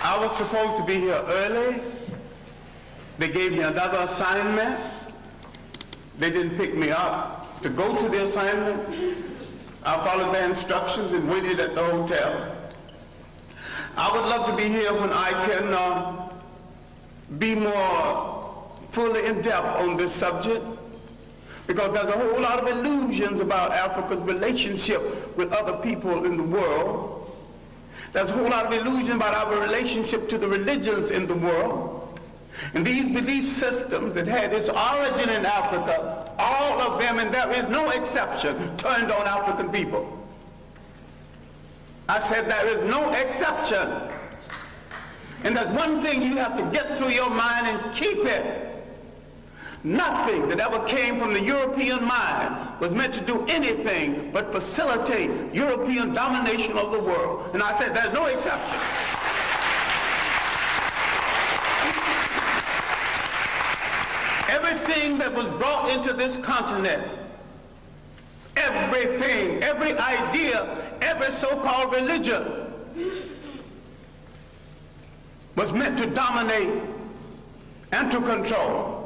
I was supposed to be here early. They gave me another assignment. They didn't pick me up to go to the assignment. I followed their instructions and waited at the hotel. I would love to be here when I can be more fully in depth on this subject, because there's a whole lot of illusions about Africa's relationship with other people in the world. There's a whole lot of illusions about our relationship to the religions in the world. And these belief systems that had its origin in Africa, all of them, and there is no exception, turned on African people. I said there is no exception. And there's one thing you have to get through your mind and keep it. Nothing that ever came from the European mind was meant to do anything but facilitate European domination of the world. And I said there's no exception. Everything that was brought into this continent, everything, every idea, every so-called religion was meant to dominate and to control.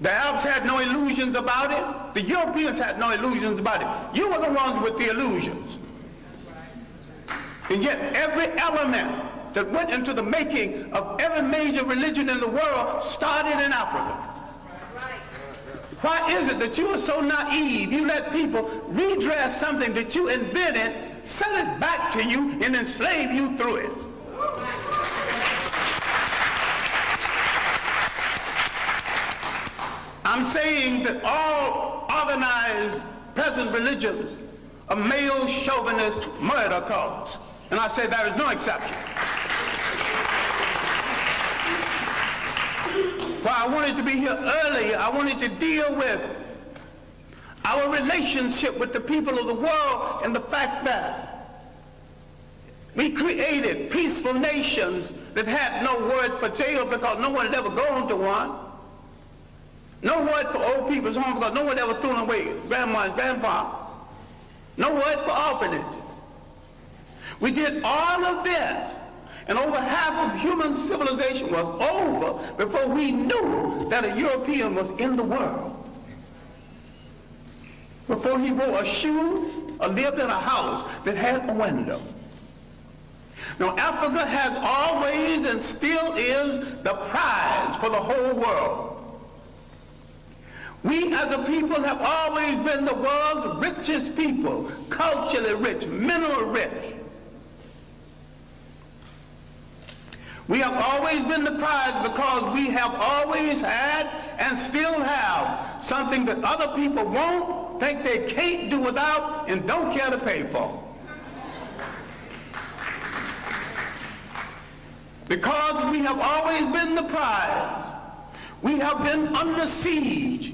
The Arabs had no illusions about it. The Europeans had no illusions about it. You were the ones with the illusions. And yet every element that went into the making of every major religion in the world started in Africa. Why is it that you are so naive? You let people redress something that you invented, sell it back to you, and enslave you through it. I'm saying that all organized present religions are male chauvinist murder cults. And I say there is no exception. Why I wanted to be here earlier, I wanted to deal with our relationship with the people of the world and the fact that we created peaceful nations that had no word for jail because no one had ever gone to one. No word for old people's home because no one ever threw them away, grandma and grandpa. No word for orphanages. We did all of this, and over half of human civilization was over before we knew that a European was in the world. Before he wore a shoe or lived in a house that had a window. Now, Africa has always and still is the prize for the whole world. We as a people have always been the world's richest people, culturally rich, mineral rich. We have always been the prize because we have always had and still have something that other people won't, think they can't do without, and don't care to pay for. Because we have always been the prize, we have been under siege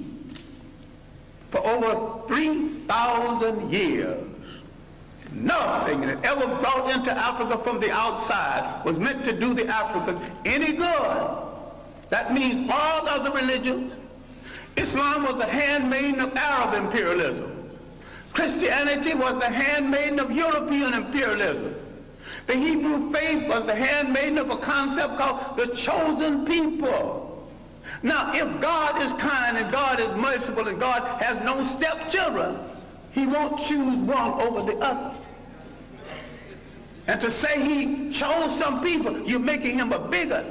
for over 3,000 years. Nothing that ever brought into Africa from the outside was meant to do the African any good. That means all other religions. Islam was the handmaiden of Arab imperialism. Christianity was the handmaiden of European imperialism. The Hebrew faith was the handmaiden of a concept called the chosen people. Now, if God is kind and God is merciful and God has no stepchildren, he won't choose one over the other. And to say he chose some people, you're making him a bigot.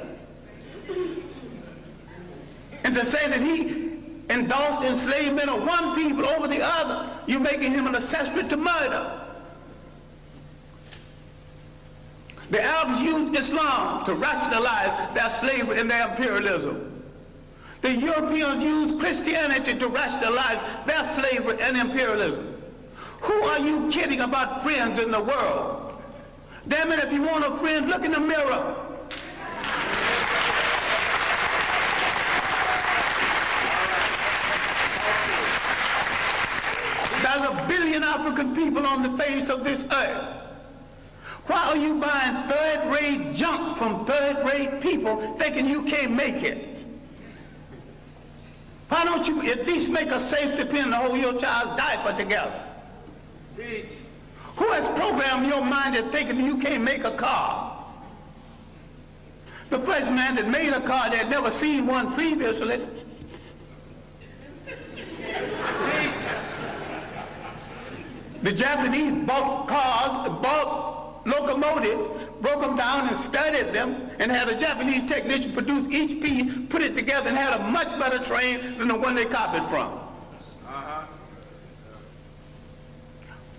And to say that he endorsed enslavement of one people over the other, you're making him an accessory to murder. The Arabs used Islam to rationalize their slavery and their imperialism. The Europeans used Christianity to rationalize their slavery and imperialism. Who are you kidding about friends in the world? Damn it, if you want a friend, look in the mirror. There's 1 billion African people on the face of this earth. Why are you buying third-rate junk from third-rate people thinking you can't make it? Why don't you at least make a safety pin to hold your child's diaper together? Teach. Who has programmed your mind into thinking you can't make a car? The first man that made a car, they had never seen one previously. The Japanese bought cars, bought locomotives, broke them down and studied them, and had a Japanese technician produce each piece, put it together, and had a much better train than the one they copied from.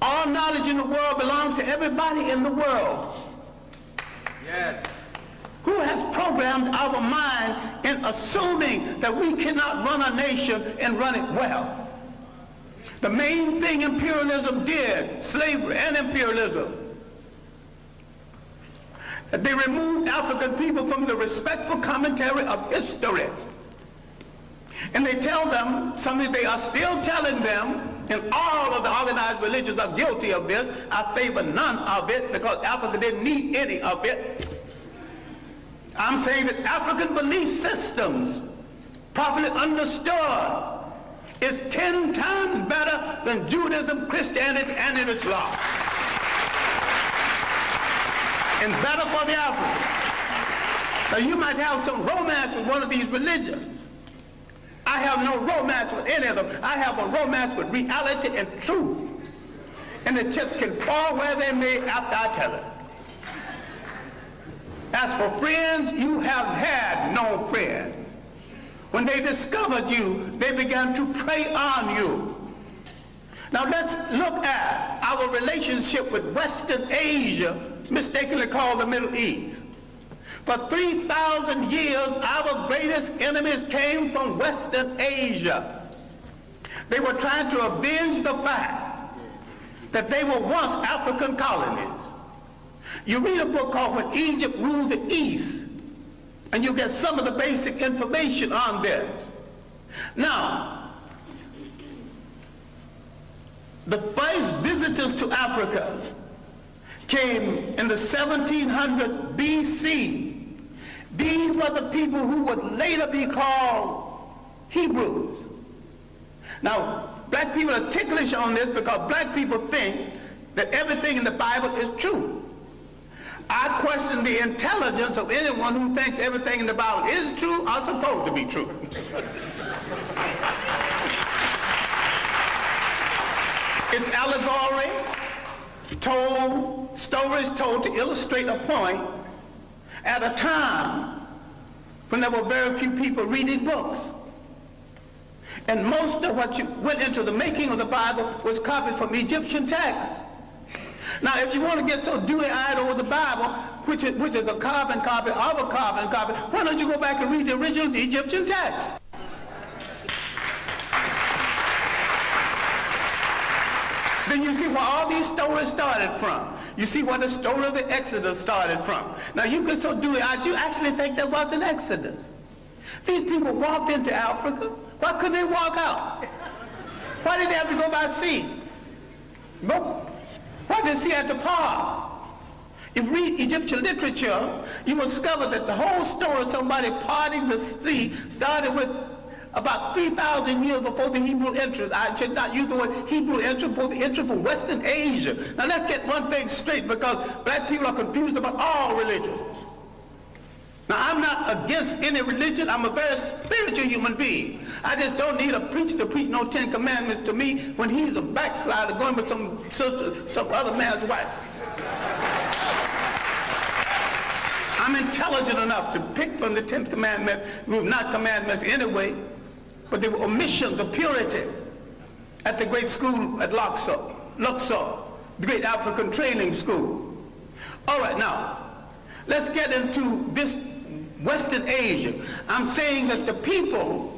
All knowledge in the world belongs to everybody in the world. Yes. Who has programmed our mind in assuming that we cannot run a nation and run it well? The main thing imperialism did, slavery and imperialism, that they removed African people from the respectful commentary of history. And they tell them something they are still telling them, and all of the organized religions are guilty of this. I favor none of it because Africa didn't need any of it. I'm saying that African belief systems, properly understood, is 10 times better than Judaism, Christianity, and Islam. And better for the African. Now you might have some romance with one of these religions. I have no romance with any of them. I have a romance with reality and truth. And the chips can fall where they may after I tell it. As for friends, you have had no friends. When they discovered you, they began to prey on you. Now let's look at our relationship with Western Asia, mistakenly called the Middle East. For 3,000 years, our greatest enemies came from Western Asia. They were trying to avenge the fact that they were once African colonies. You read a book called When Egypt Ruled the East, and you get some of the basic information on this. Now, the first visitors to Africa came in the 1700s BC. These were the people who would later be called Hebrews. Now, black people are ticklish on this because black people think that everything in the Bible is true. I question the intelligence of anyone who thinks everything in the Bible is true or supposed to be true. It's allegory, stories told to illustrate a point at a time when there were very few people reading books. And most of what went into the making of the Bible was copied from Egyptian texts. Now, if you want to get so dewy-eyed over the Bible, which is a carbon copy of a carbon copy, why don't you go back and read the original Egyptian text? Then you see where all these stories started from. You see where the story of the Exodus started from. Now, you get so dewy-eyed, you actually think there was an Exodus. These people walked into Africa. Why couldn't they walk out? Why did they have to go by sea? Nope. Why did the sea have to part? If you read Egyptian literature, you will discover that the whole story of somebody parting the sea started with about 3,000 years before the Hebrew entrance. I should not use the word Hebrew entrance, before the entrance from Western Asia. Now let's get one thing straight, because black people are confused about all religions. Now, I'm not against any religion. I'm a very spiritual human being. I just don't need a preacher to preach no 10 commandments to me when he's a backslider going with some sister, some other man's wife. I'm intelligent enough to pick from the 10th commandment, who were not commandments anyway, but they were omissions of purity at the great school at Luxor, the great African training school. All right, now, let's get into this Western Asia. I'm saying that the people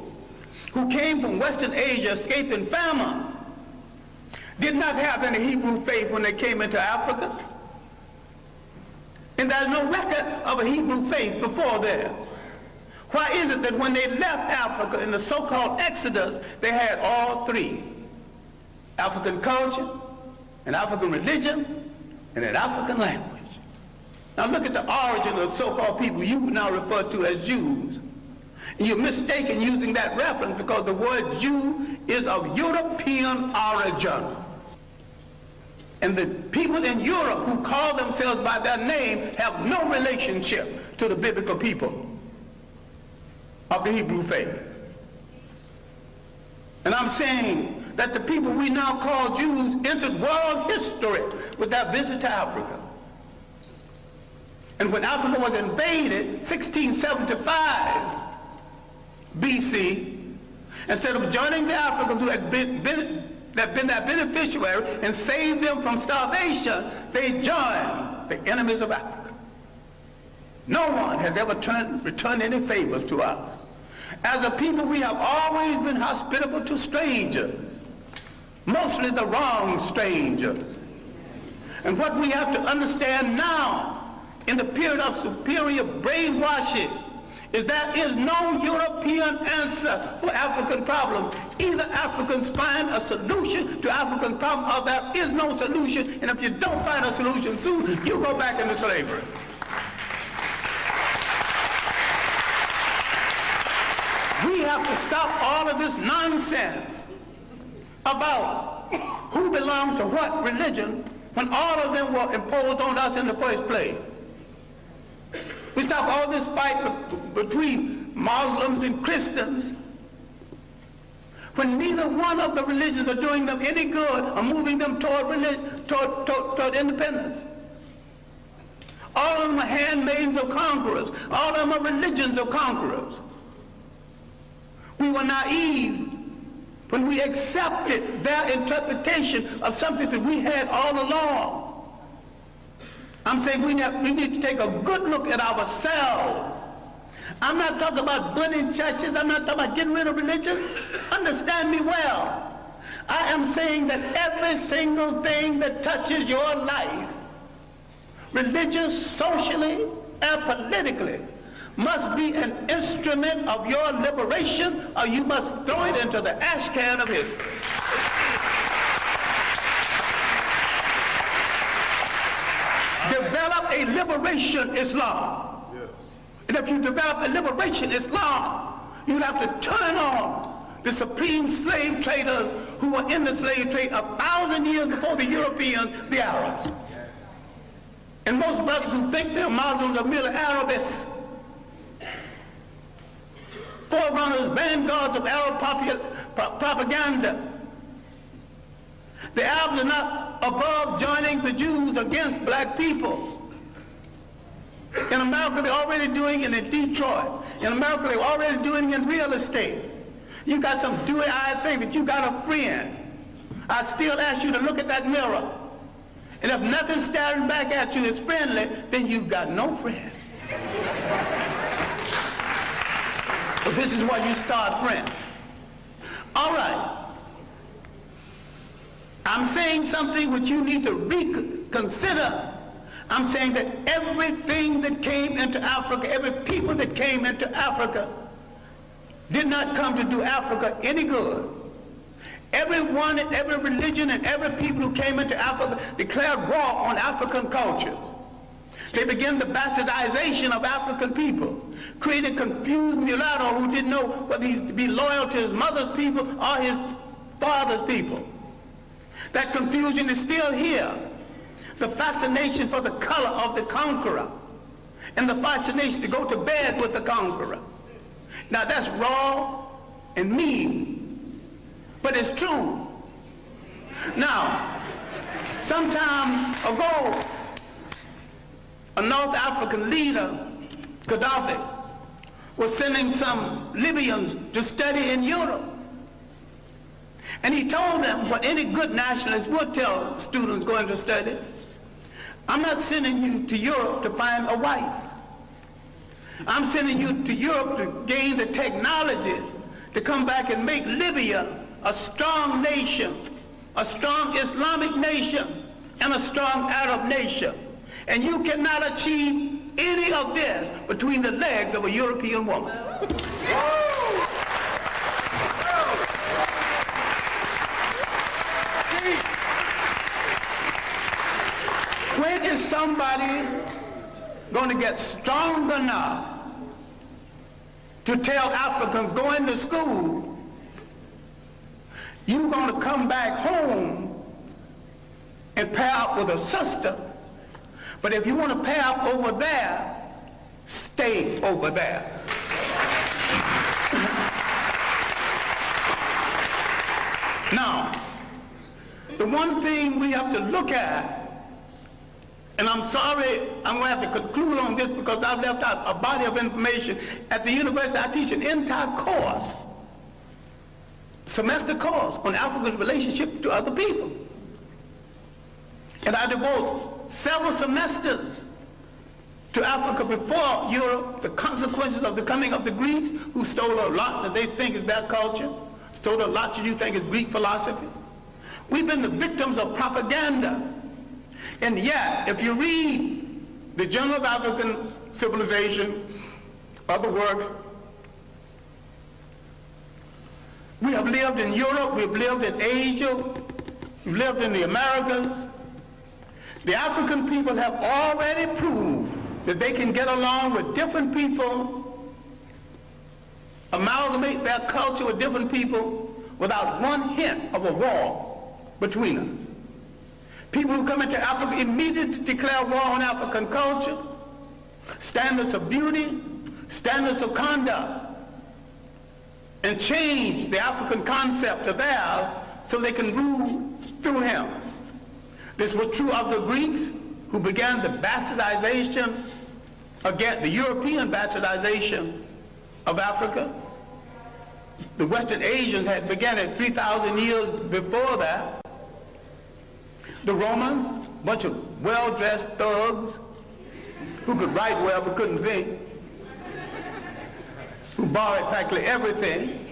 who came from Western Asia escaping famine did not have any Hebrew faith when they came into Africa. And there's no record of a Hebrew faith before there. Why is it that when they left Africa in the so-called Exodus, they had all three? African culture, an African religion, and an African language. Now look at the origin of the so-called people you now refer to as Jews. And you're mistaken using that reference because the word Jew is of European origin. And the people in Europe who call themselves by their name have no relationship to the biblical people of the Hebrew faith. And I'm saying that the people we now call Jews entered world history with their visit to Africa. And when Africa was invaded, 1675 BC, instead of joining the Africans who had been their beneficiary and saved them from starvation, they joined the enemies of Africa. No one has ever returned any favors to us. As a people, we have always been hospitable to strangers, mostly the wrong strangers. And what we have to understand now, in the period of superior brainwashing, is there is no European answer for African problems. Either Africans find a solution to African problems, or there is no solution, and if you don't find a solution soon, you go back into slavery. We have to stop all of this nonsense about who belongs to what religion when all of them were imposed on us in the first place. We stop all this fight between Muslims and Christians when neither one of the religions are doing them any good or moving them toward independence. All of them are handmaids of conquerors. All of them are religions of conquerors. We were naive when we accepted their interpretation of something that we had all along. I'm saying we need to take a good look at ourselves. I'm not talking about burning churches. I'm not talking about getting rid of religions. Understand me well. I am saying that every single thing that touches your life, religious, socially, and politically, must be an instrument of your liberation, or you must throw it into the ash can of history. Develop a liberation Islam. Yes. And if you develop a liberation Islam, you'd have to turn on the supreme slave traders who were in the slave trade 1,000 years before the Europeans, the Arabs. Yes. And most brothers who think they're Muslims are merely Arabists. Forerunners, vanguards of Arab propaganda. The Arabs are not above joining the Jews against black people. In America, they're already doing it in Detroit. In America, they're already doing it in real estate. You got some dewy-eyed thing that you got a friend. I still ask you to look at that mirror. And if nothing staring back at you is friendly, then you've got no friend. But this is where you start friend. All right. I'm saying something which you need to reconsider. I'm saying that everything that came into Africa, every people that came into Africa, did not come to do Africa any good. Everyone and every religion and every people who came into Africa declared war on African cultures. They began the bastardization of African people, created confused mulatto who didn't know whether he'd be loyal to his mother's people or his father's people. That confusion is still here. The fascination for the color of the conqueror and the fascination to go to bed with the conqueror. Now that's raw and mean, but it's true. Now, some time ago, a North African leader, Gaddafi, was sending some Libyans to study in Europe. And he told them what any good nationalist would tell students going to study: I'm not sending you to Europe to find a wife. I'm sending you to Europe to gain the technology to come back and make Libya a strong nation, a strong Islamic nation, and a strong Arab nation. And you cannot achieve any of this between the legs of a European woman. When is somebody going to get strong enough to tell Africans going to school, you're going to come back home and pair up with a sister. But if you want to pair up over there, stay over there. Now, the one thing we have to look at, and I'm sorry, I'm going to have to conclude on this because I've left out a body of information. At the university, I teach an entire course, semester course, on Africa's relationship to other people. And I devote several semesters to Africa before Europe, the consequences of the coming of the Greeks, who stole a lot that they think is their culture, stole a lot that you think is Greek philosophy. We've been the victims of propaganda. And yet, if you read the Journal of African Civilization, other works, we have lived in Europe, we've lived in Asia, we've lived in the Americas. The African people have already proved that they can get along with different people, amalgamate their culture with different people without one hint of a war between us. People who come into Africa immediately declare war on African culture, standards of beauty, standards of conduct, and change the African concept of theirs so they can rule through him. This was true of the Greeks, who began the bastardization, again, the European bastardization of Africa. The Western Asians had begun it 3,000 years before that. The Romans, a bunch of well-dressed thugs who could write well but couldn't think, who borrowed practically everything.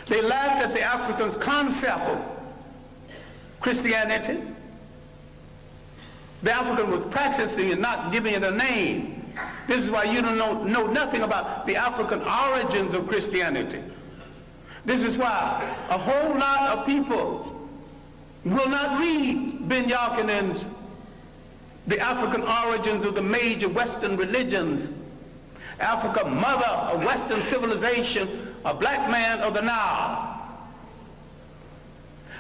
They laughed at the Africans' concept of Christianity. The African was practicing and not giving it a name. This is why you don't know nothing about the African origins of Christianity. This is why a whole lot of people will not read Ben Yakinen's The African Origins of the Major Western Religions, Africa, Mother of Western Civilization, a Black Man of the Nile.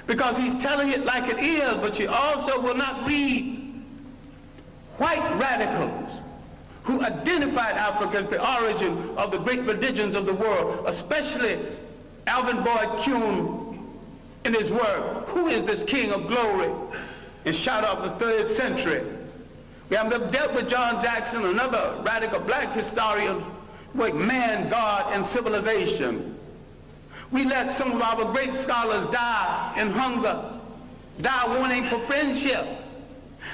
Because he's telling it like it is, but you also will not read white radicals who identified Africa as the origin of the great religions of the world, especially Alvin Boyd Kuhn in his work, Who is This King of Glory? In Shadow of the 3rd Century. We have dealt with John Jackson, another radical black historian, with Man, God, and Civilization. We let some of our great scholars die in hunger, die wanting for friendship.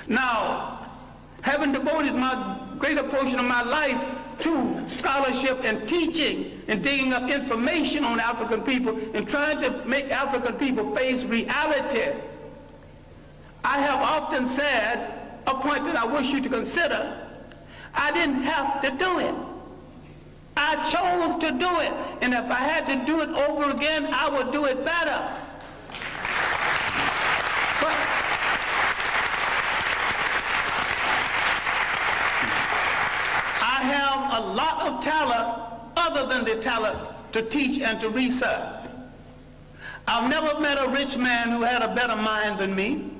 Now, having devoted my greater portion of my life to scholarship and teaching and digging up information on African people and trying to make African people face reality, I have often said, a point that I wish you to consider, I didn't have to do it. I chose to do it, and if I had to do it over again, I would do it better. But I have a lot of talent other than the talent to teach and to research. I've never met a rich man who had a better mind than me.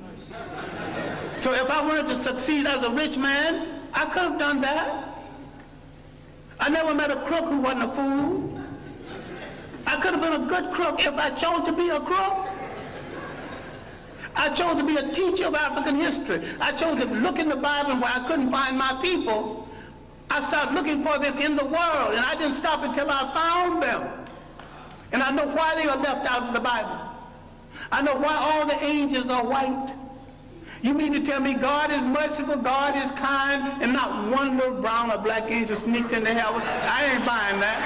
So if I wanted to succeed as a rich man, I could have done that. I never met a crook who wasn't a fool. I could have been a good crook if I chose to be a crook. I chose to be a teacher of African history. I chose to look in the Bible where I couldn't find my people. I started looking for them in the world, and I didn't stop until I found them. And I know why they are left out of the Bible. I know why all the angels are white. You mean to tell me God is merciful, God is kind, and not one little brown or black angel sneaked into heaven? I ain't buying that.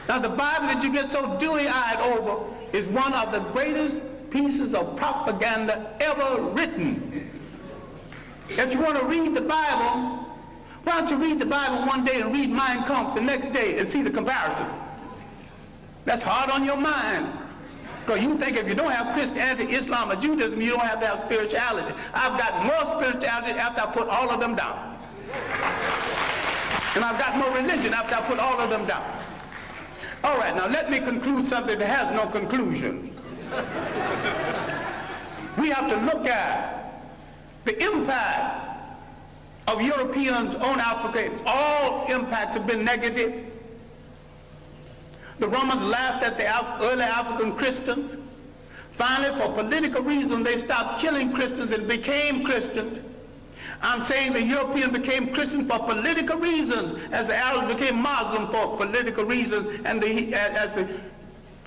Now the Bible that you get so dewy-eyed over is one of the greatest pieces of propaganda ever written. If you want to read the Bible, why don't you read the Bible one day and read Mein Kampf the next day and see the comparison? That's hard on your mind. Because you think if you don't have Christianity, Islam, or Judaism, you don't have to have spirituality. I've got more spirituality after I put all of them down. And I've got more religion after I put all of them down. All right, now let me conclude something that has no conclusion. We have to look at the impact of Europeans on Africa. All impacts have been negative. The Romans laughed at the early African Christians. Finally, for political reasons, they stopped killing Christians and became Christians. I'm saying the Europeans became Christians for political reasons, as the Arabs became Muslim for political reasons, and as the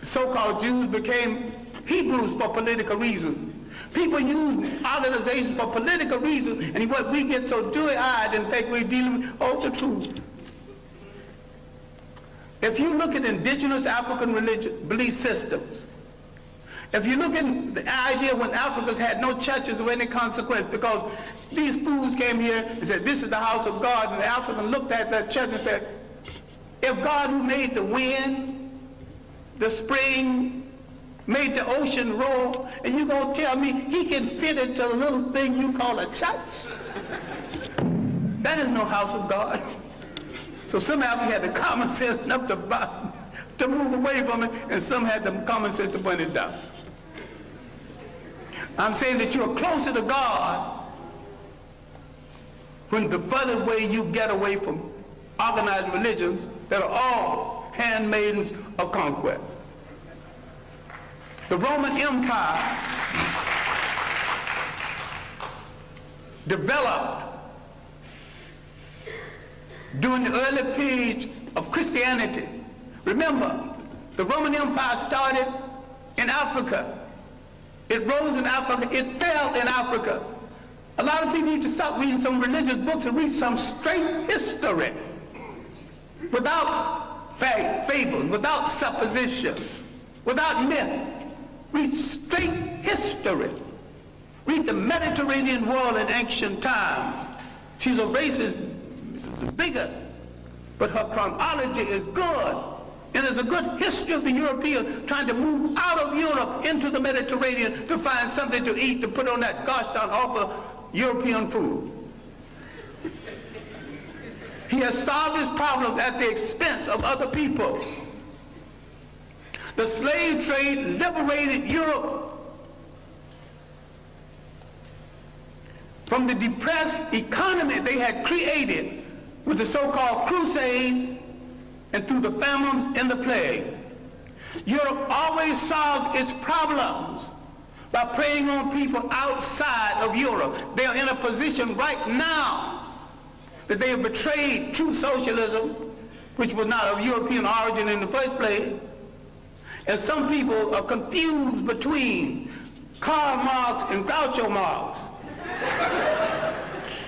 so-called Jews became Hebrews for political reasons. People use organizations for political reasons, and what we get so dewy-eyed and think we're dealing with the truth. If you look at indigenous African belief systems, if you look at the idea when Africans had no churches of any consequence because these fools came here and said, this is the house of God, and the African looked at that church and said, if God who made the wind, the spring, made the ocean roar, and you're going to tell me he can fit into a little thing you call a church? That is no house of God. So some Africans had the common sense enough to move away from it, and some had the common sense to burn it down. I'm saying that you're closer to God when the further way you get away from organized religions that are all handmaidens of conquest. The Roman Empire developed during the early period of Christianity. Remember, the Roman Empire started in Africa. It rose in Africa. It fell in Africa. A lot of people need to stop reading some religious books and read some straight history without fable, without supposition, without myth. Read straight history. Read the Mediterranean world in ancient times. She's a racist, bigger, but her chronology is good. And there's a good history of the European trying to move out of Europe into the Mediterranean to find something to eat, to put on that gosh darn awful European food. He has solved his problem at the expense of other people. The slave trade liberated Europe from the depressed economy they had created with the so-called Crusades and through the famines and the plagues. Europe always solves its problems by preying on people outside of Europe. They are in a position right now that they have betrayed true socialism, which was not of European origin in the first place. And some people are confused between Karl Marx and Groucho Marx.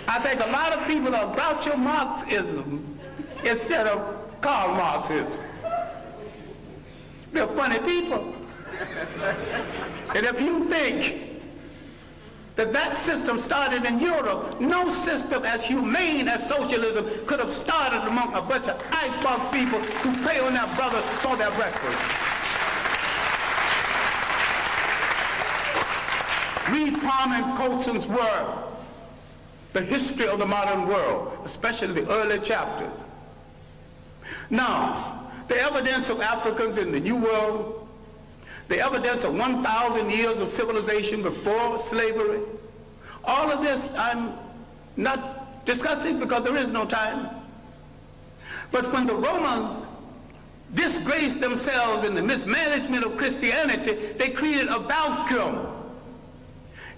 I think a lot of people are Groucho Marxism instead of Karl Marxism. They're funny people. And if you think that that system started in Europe, no system as humane as socialism could have started among a bunch of icebox people who prey on their brothers for their breakfast. Read Kwame Colson's work, The History of the Modern World, especially the early chapters. Now, the evidence of Africans in the New World, the evidence of 1,000 years of civilization before slavery, all of this I'm not discussing because there is no time. But when the Romans disgraced themselves in the mismanagement of Christianity, they created a vacuum.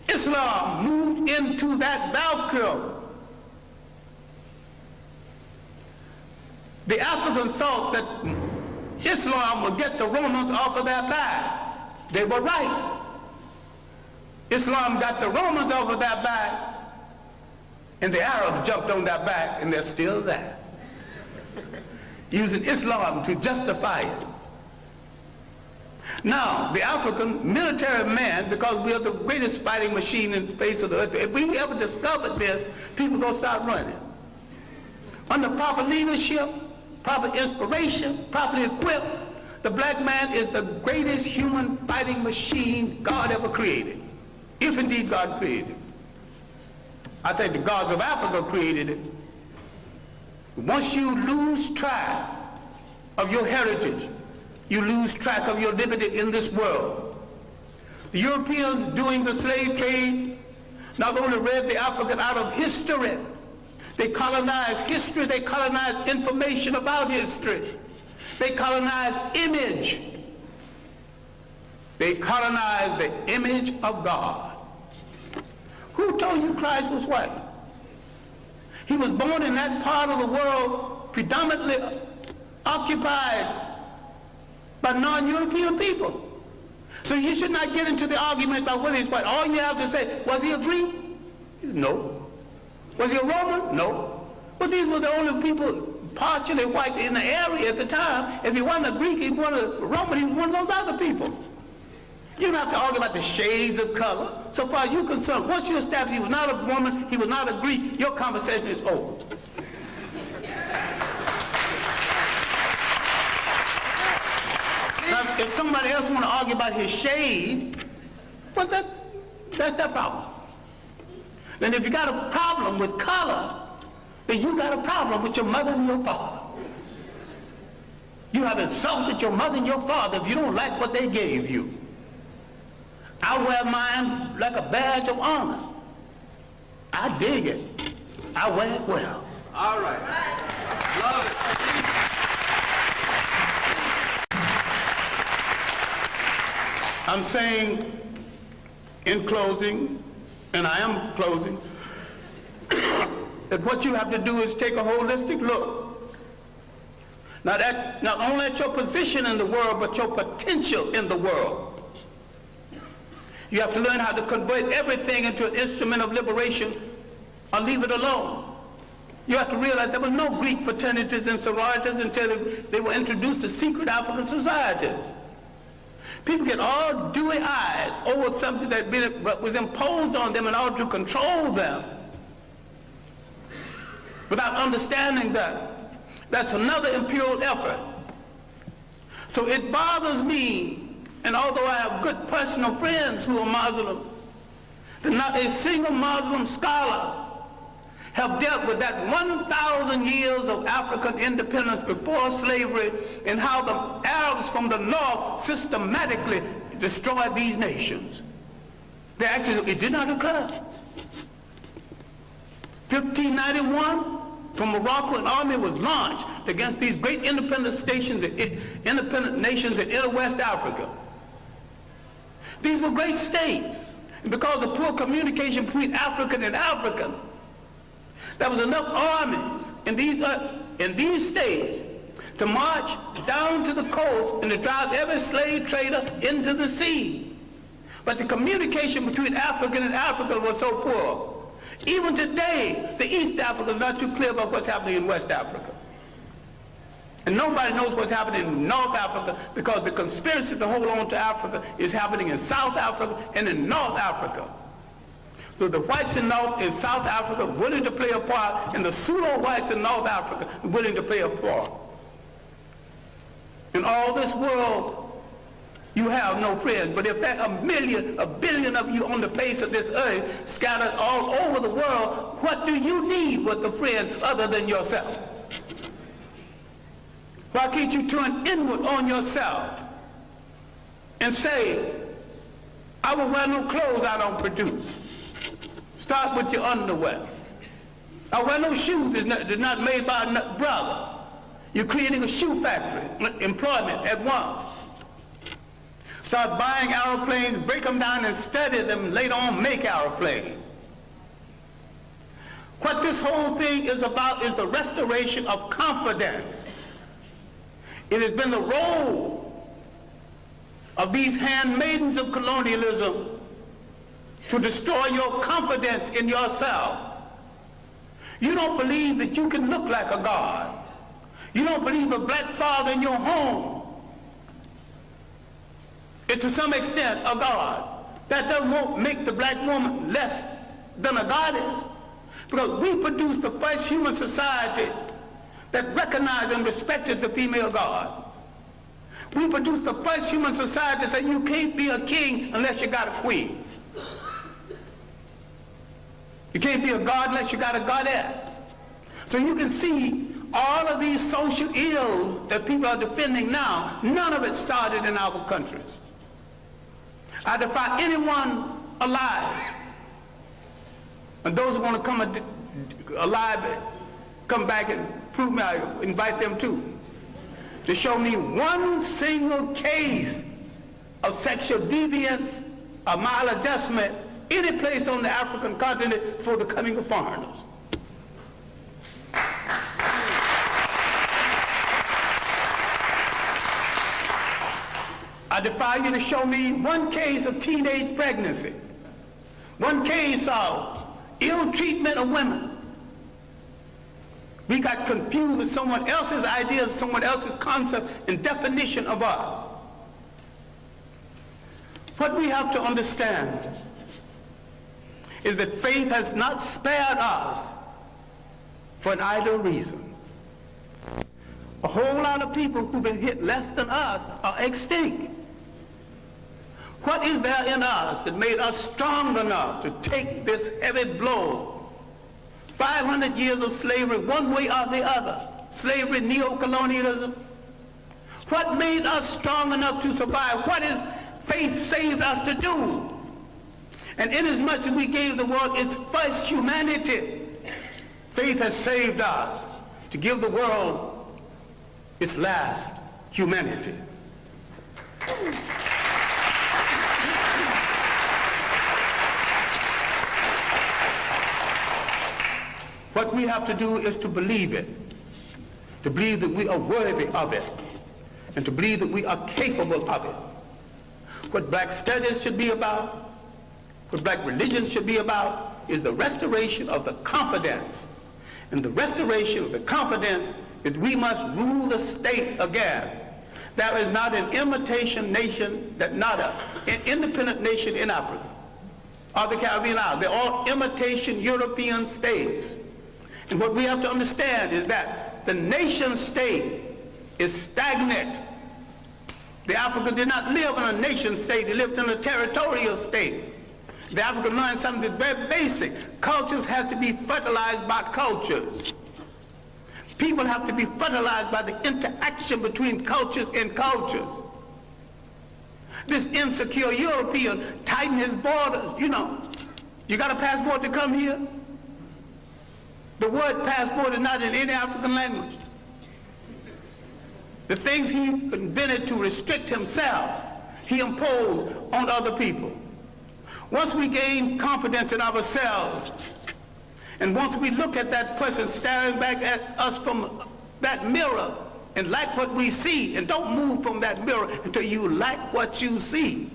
Islam moved into that vacuum. The Africans thought that Islam would get the Romans off of their back. They were right. Islam got the Romans off of their back, and the Arabs jumped on their back, and they're still there, using Islam to justify it. Now, the African military man, because we are the greatest fighting machine in the face of the earth, if we ever discovered this, people are going to start running. Under proper leadership, proper inspiration, properly equipped, the black man is the greatest human fighting machine God ever created, if indeed God created it. I think the gods of Africa created it. Once you lose track of your heritage, you lose track of your liberty in this world. The Europeans doing the slave trade not only read the African out of history, they colonized history, they colonized information about history, they colonized image. They colonized the image of God. Who told you Christ was white? He was born in that part of the world predominantly occupied by non-European people. So you should not get into the argument about whether he's white. All you have to say, was he a Greek? No. Was he a Roman? No. But these were the only people partially white in the area at the time. If he wasn't a Greek, he wasn't a Roman, he was one of those other people. You don't have to argue about the shades of color. So far as you're concerned, once you establish he was not a Roman, he was not a Greek, your conversation is over. Now, if somebody else want to argue about his shade, well, that's their problem. And if you got a problem with color, then you got a problem with your mother and your father. You have insulted your mother and your father if you don't like what they gave you. I wear mine like a badge of honor. I dig it. I wear it well. All right. Love it. I'm saying in closing, and I am closing, that what you have to do is take a holistic look. Not only at your position in the world, but your potential in the world. You have to learn how to convert everything into an instrument of liberation or leave it alone. You have to realize there was no Greek fraternities and sororities until they were introduced to secret African societies. People get all dewy-eyed over something that was imposed on them in order to control them without understanding that. That's another imperial effort. So it bothers me, and although I have good personal friends who are Muslim, that not a single Muslim scholar have dealt with that 1,000 years of African independence before slavery and how the Arabs from the north systematically destroyed these nations. It did not occur. 1591, from Morocco, an army was launched against these great independent nations in inner West Africa. These were great states. And because of poor communication between African and African, there was enough armies in these states to march down to the coast and to drive every slave trader into the sea. But the communication between African and African was so poor. Even today, the East Africa is not too clear about what's happening in West Africa. And nobody knows what's happening in North Africa because the conspiracy to hold on to Africa is happening in South Africa and in North Africa. So the whites in North and South Africa willing to play a part, and the pseudo-whites in North Africa willing to play a part. In all this world, you have no friends. But if there are a billion of you on the face of this earth scattered all over the world, what do you need with a friend other than yourself? Why can't you turn inward on yourself and say, I will wear no clothes I don't produce. Start with your underwear. I wear no shoes that's not made by a brother. You're creating a shoe factory, employment at once. Start buying airplanes, break them down and study them, later on make airplanes. What this whole thing is about is the restoration of confidence. It has been the role of these handmaidens of colonialism to destroy your confidence in yourself. You don't believe that you can look like a god. You don't believe a black father in your home is to some extent a god. That doesn't make the black woman less than a goddess, because we produced the first human societies that recognized and respected the female god. We produced the first human society that said you can't be a king unless you got a queen. You can't be a god unless you got a goddess. So you can see all of these social ills that people are defending now, none of it started in our countries. I defy anyone alive, and those who want to come alive, come back and prove me, I invite them too, to show me one single case of sexual deviance or maladjustment any place on the African continent before the coming of foreigners. I defy you to show me one case of teenage pregnancy, one case of ill treatment of women. We got confused with someone else's ideas, someone else's concept and definition of us. What we have to understand is that faith has not spared us for an idle reason. A whole lot of people who've been hit less than us are extinct. What is there in us that made us strong enough to take this heavy blow? 500 years of slavery, one way or the other. Slavery, neo-colonialism. What made us strong enough to survive? What is faith saved us to do? And inasmuch as we gave the world its first humanity, faith has saved us to give the world its last humanity. What we have to do is to believe it, to believe that we are worthy of it, and to believe that we are capable of it. What black studies should be about, what black religion should be about, is the restoration of the confidence. And the restoration of the confidence is we must rule the state again. There is not an imitation nation, not an independent nation in Africa or the Caribbean Islands. They're all imitation European states. And what we have to understand is that the nation state is stagnant. The African did not live in a nation state, they lived in a territorial state. The African learned something that's very basic. Cultures have to be fertilized by cultures. People have to be fertilized by the interaction between cultures and cultures. This insecure European tightened his borders. You know, you got a passport to come here? The word passport is not in any African language. The things he invented to restrict himself, he imposed on other people. Once we gain confidence in ourselves, and once we look at that person staring back at us from that mirror and like what we see, and don't move from that mirror until you like what you see.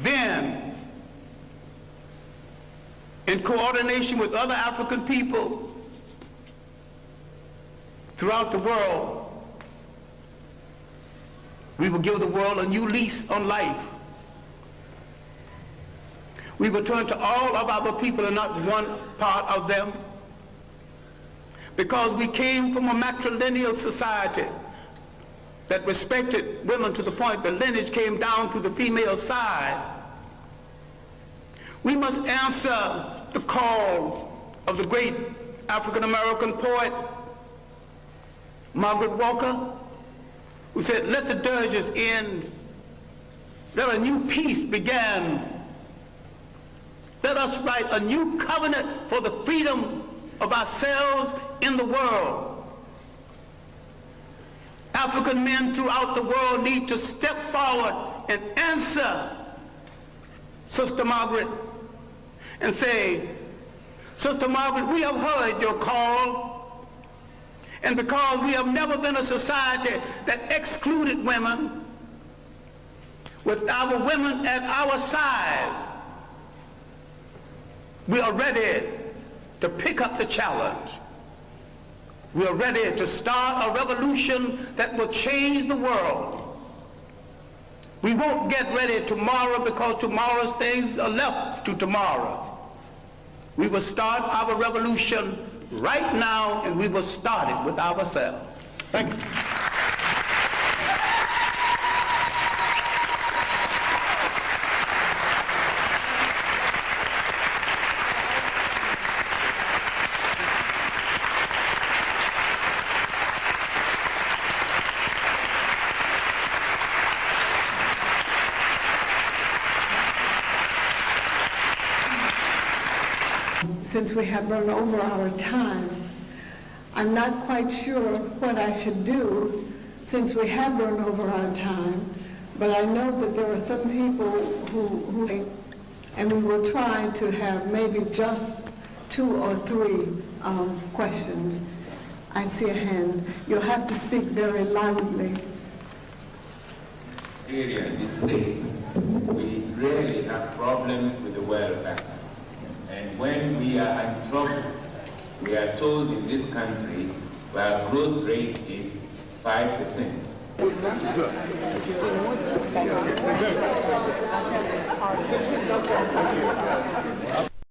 Then, in coordination with other African people throughout the world, we will give the world a new lease on life. We will turn to all of our people and not one part of them, because we came from a matrilineal society that respected women to the point the lineage came down to the female side. We must answer the call of the great African-American poet, Margaret Walker, who said, "Let the dirges end, let a new peace begin. Let us write a new covenant for the freedom of ourselves in the world." African men throughout the world need to step forward and answer Sister Margaret and say, "Sister Margaret, we have heard your call, and because we have never been a society that excluded women, with our women at our side, we are ready to pick up the challenge. We are ready to start a revolution that will change the world. We won't get ready tomorrow because tomorrow's things are left to tomorrow. We will start our revolution right now, and we will start it with ourselves." Thank you. since we have run over our time. I'm not quite sure what I should do since we have run over our time, but I know that there are some people who and we will try to have maybe just 2 or 3 questions. I see a hand. You'll have to speak very loudly. Syrian is saying we really have problems with the welfare. And when we are in trouble, we are told in this country where growth rate is 5%.